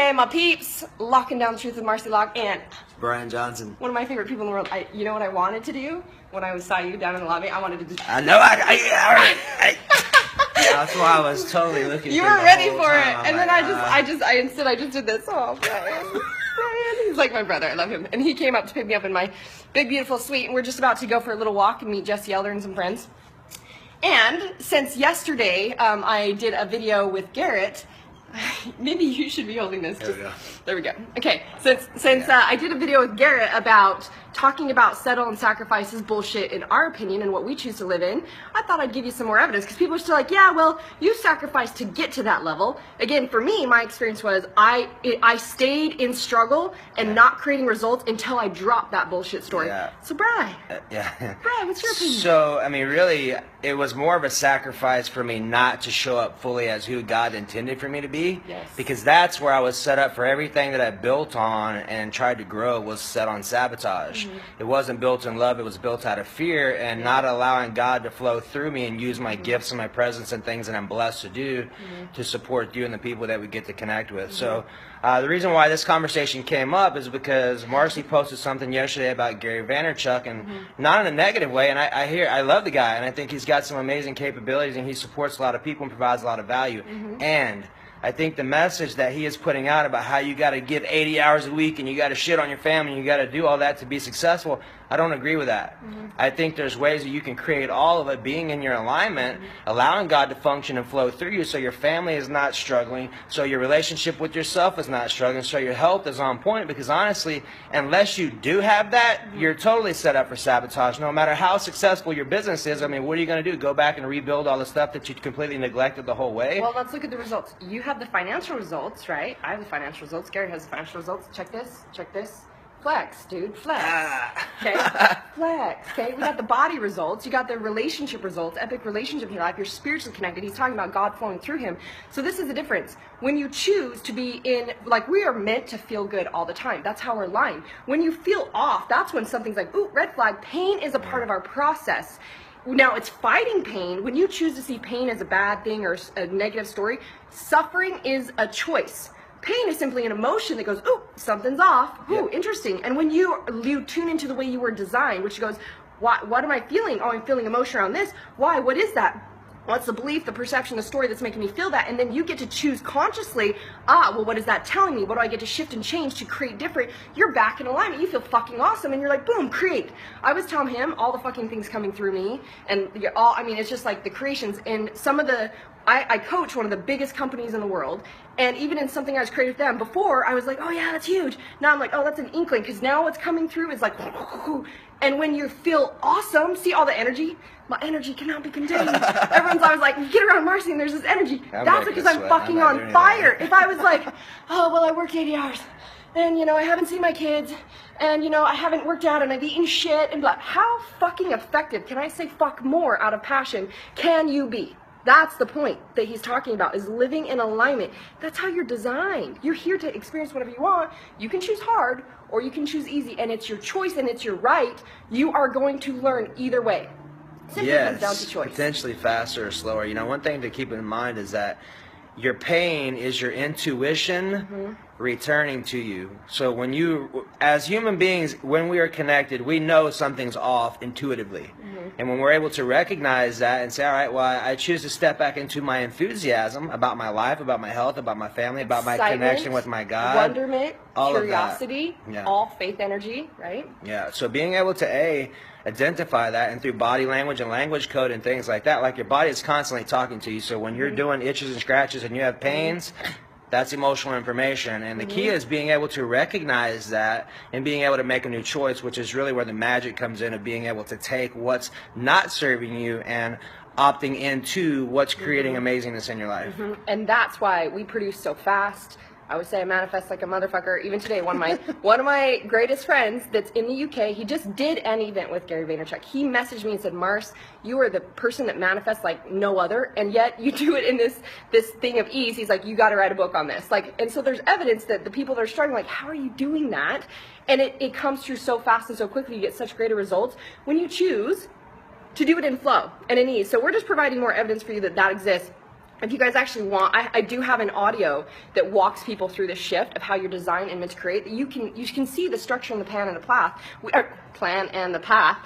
Hey, my peeps! Locking down the truth with Marci Lock and Brian Johnson. One of my favorite people in the world. You know what I wanted to do when I saw you down in the lobby? I wanted to just... I know. That's why I was totally looking. You were ready for it, and then I just did this. Oh, Brian. He's like my brother. I love him. And he came up to pick me up in my big, beautiful suite, and we're just about to go for a little walk and meet Jesse Elder and some friends. And since yesterday, I did a video with Garrett. Maybe you should be holding this. There we go. Okay, since I did a video with Garrett about talking about settle and sacrifice is bullshit in our opinion and what we choose to live in, I thought I'd give you some more evidence because people are still like, yeah, well, you sacrificed to get to that level. Again, for me, my experience was I stayed in struggle and not creating results until I dropped that bullshit story. Yeah. So, Bri, what's your opinion? So, I mean, really, it was more of a sacrifice for me not to show up fully as who God intended for me to be. Yes. Because that's where I was set up for everything that I built on and tried to grow was set on sabotage. Mm-hmm. It wasn't built in love, it was built out of fear and not allowing God to flow through me and use my gifts and my presence and things that I'm blessed to do to support you and the people that we get to connect with. So the reason why this conversation came up is because Marci posted something yesterday about Gary Vaynerchuk, and not in a negative way, and I love the guy and I think he's got some amazing capabilities and he supports a lot of people and provides a lot of value. And I think the message that he is putting out about how you got to give 80 hours a week and you got to shit on your family and you got to do all that to be successful, I don't agree with that. I think there's ways that you can create all of it being in your alignment, allowing God to function and flow through you so your family is not struggling, so your relationship with yourself is not struggling, so your health is on point, because honestly, unless you do have that, you're totally set up for sabotage. No matter how successful your business is, I mean, what are you going to do? Go back and rebuild all the stuff that you completely neglected the whole way? Well, let's look at the results. You have the financial results, right? I have the financial results. Gary has the financial results. Check this. Check this. Flex, dude. Flex. Okay? Flex. Okay? We got the body results. You got the relationship results. Epic relationship in your life. You're spiritually connected. He's talking about God flowing through him. So this is the difference. When you choose to be in, like, we are meant to feel good all the time. That's how we're aligned. When you feel off, that's when something's like, ooh, red flag. Pain is a part of our process. Now, it's fighting pain. When you choose to see pain as a bad thing or a negative story, suffering is a choice. Pain is simply an emotion that goes, ooh, something's off. Ooh, interesting. And when you tune into the way you were designed, which goes, what am I feeling? Oh, I'm feeling emotion around this. Why? What is that? What's the belief, the perception, the story that's making me feel that? And then you get to choose consciously, well, what is that telling me? What do I get to shift and change to create different? You're back in alignment. You feel fucking awesome. And you're like, boom, create. I was telling him all the fucking things coming through me. And it's just like the creations. And some of the, I coach one of the biggest companies in the world. And even in something I was creating with them before, I was like, oh yeah, that's huge. Now I'm like, oh, that's an inkling. Because now what's coming through is like, and when you feel awesome, see all the energy? My energy cannot be contained. Everyone's always like, get around Marci and there's this energy. That's because I'm fucking on fire. If I was like, oh, well, I worked 80 hours. And, I haven't seen my kids. And, I haven't worked out and I've eaten shit. And blah. How fucking effective, can I say fuck more out of passion, can you be? That's the point that he's talking about, is living in alignment. That's how you're designed. You're here to experience whatever you want. You can choose hard or you can choose easy, and it's your choice and it's your right. You are going to learn either way. Simply comes down to choice. Potentially faster or slower. One thing to keep in mind is that your pain is your intuition returning to you. So when you, as human beings, when we are connected, we know something's off intuitively. And when we're able to recognize that and say, all right, well, I choose to step back into my enthusiasm about my life, about my health, about my family, about my connection with my God. Wonderment, all curiosity, all faith energy, right? Yeah, so being able to, identify that, and through body language and language code and things like that, like your body is constantly talking to you. So when you're doing itches and scratches and you have pains, that's emotional information. And the key is being able to recognize that and being able to make a new choice, which is really where the magic comes in, of being able to take what's not serving you and opting into what's creating amazingness in your life. And that's why we produce so fast. I would say I manifest like a motherfucker. Even today, one of my greatest friends that's in the UK, he just did an event with Gary Vaynerchuk. He messaged me and said, Mars, you are the person that manifests like no other, and yet you do it in this thing of ease. He's like, you got to write a book on this. And so there's evidence that the people that are struggling, like, how are you doing that? And it comes through so fast and so quickly. You get such greater results when you choose to do it in flow and in ease. So we're just providing more evidence for you that exists. if you guys actually want, I do have an audio that walks people through the shift of how you're designed and meant to create. You can see the structure and the plan and the path. Plan and the path.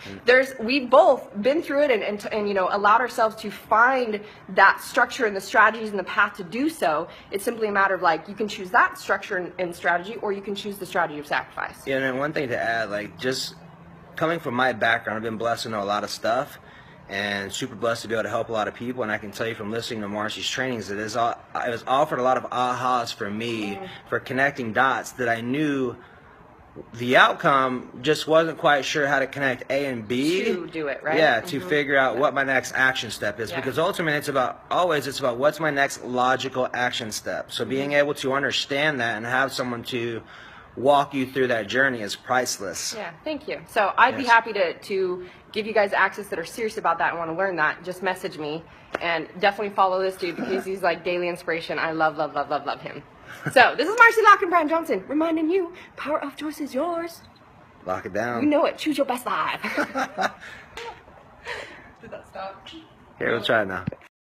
We've both been through it and you know, allowed ourselves to find that structure and the strategies and the path to do so. It's simply a matter of like, you can choose that structure and strategy, or you can choose the strategy of sacrifice. Yeah, and then one thing to add, like, just coming from my background, I've been blessed to know a lot of stuff, and super blessed to be able to help a lot of people. And I can tell you from listening to Marci's trainings that it was offered a lot of ahas for me, for connecting dots that I knew the outcome, just wasn't quite sure how to connect A and B to do it, right? Yeah, to figure out what my next action step is, because ultimately it's about what's my next logical action step. So being able to understand that and have someone to walk you through that journey is priceless. Yeah, thank you. So I'd be happy to give you guys access that are serious about that and want to learn that. Just message me, and definitely follow this dude because he's like daily inspiration. I love him. So this is Marci Lockin, Brand Johnson, reminding you, power of choice is yours. Lock it down. You know it. Choose your best life. Did that stop? Here, we'll try it now.